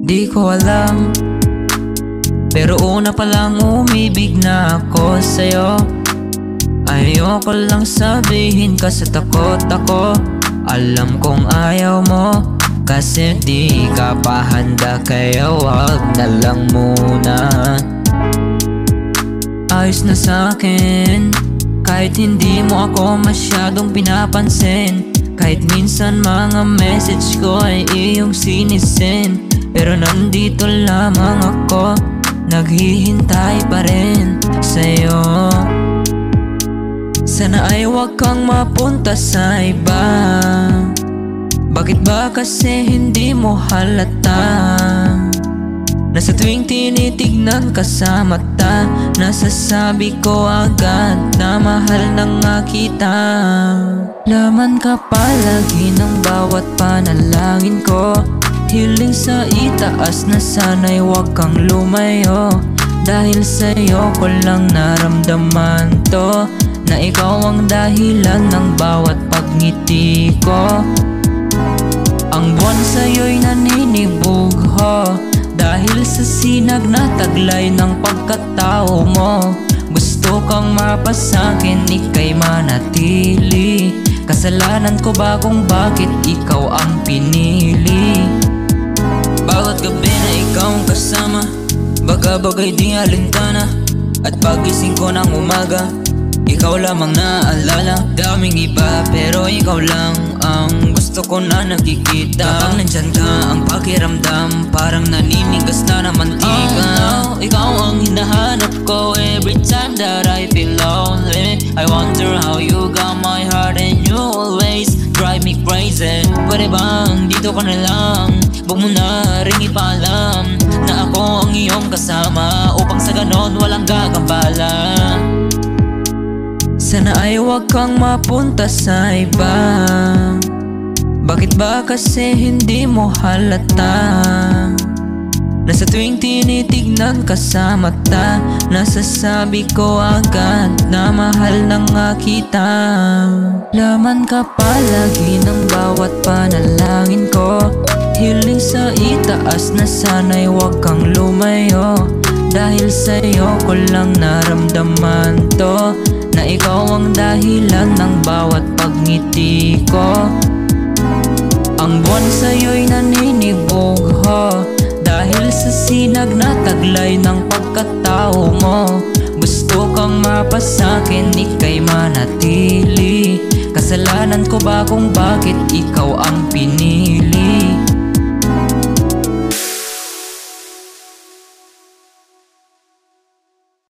Di ko alam, pero una pa lang umibig na ako sa'yo. Ayoko lang sabihin kasi takot ako. Alam kong ayaw mo kasi di ka pa handa, kaya wag na lang muna. Ayos na sa'kin kahit hindi mo ako masyadong pinapansin. Kahit minsan mga message ko ay iyong sinisend, pero nandito lamang ako, naghihintay pa rin sa'yo. Sana ay wag kang mapunta sa iba. Bakit ba kasi hindi mo halata? Nasa tuwing tinitignan ka sa mata, nasasabi ko agad na mahal na nga kita. Laman ka palagi ng bawat panalangin ko. Hiling sa itaas na sana'y wag kang lumayo. Dahil sa'yo ko lang naramdaman to, na ikaw ang dahilan ng bawat pagngiti ko. Ang buwan sa'yo'y naninibog ho, dahil sa sinag na taglay ng pagkatao mo. Gusto kang mapasakin, ika'y manatili. Kasalanan ko ba kung bakit ikaw ang pinili? Bawat gabi na ikaw ang kasama, bagay di alintana. At pagising ko ng umaga, ikaw lamang naalala. Daming iba pero ikaw lang ang gusto ko na nakikita. Kapag nandyan ka, ang pakiramdam parang naninigas na na mantika. Oh no, ikaw ang hinahanap ko every time that I feel lonely. I wonder how you got my heart and you always drive me crazy. Pwede bang dito ka na lang, huwag mo na ring ipaalam na ako ang iyong kasama, upang sa ganon walang gagambala. Sana ay wag kang mapunta sa iba. Bakit ba kasi hindi mo halata? Nasa tuwing tinitignan ka sa mata, nasasabi ko agad na mahal na nga kita. Laman ka palagi ng bawat panalangin ko. Hiling sa itaas na sana'y wag kang lumayo. Dahil sa'yo ko lang naramdaman to, na ikaw ang dahilan ng bawat pagngiti ko. Ang buwan sa'yo'y naninibog ho, dahil sa sinag na taglay ng pagkatao mo. Gusto kang mapasakin, ika'y manatili. Kasalanan ko ba kung bakit ikaw ang pinili?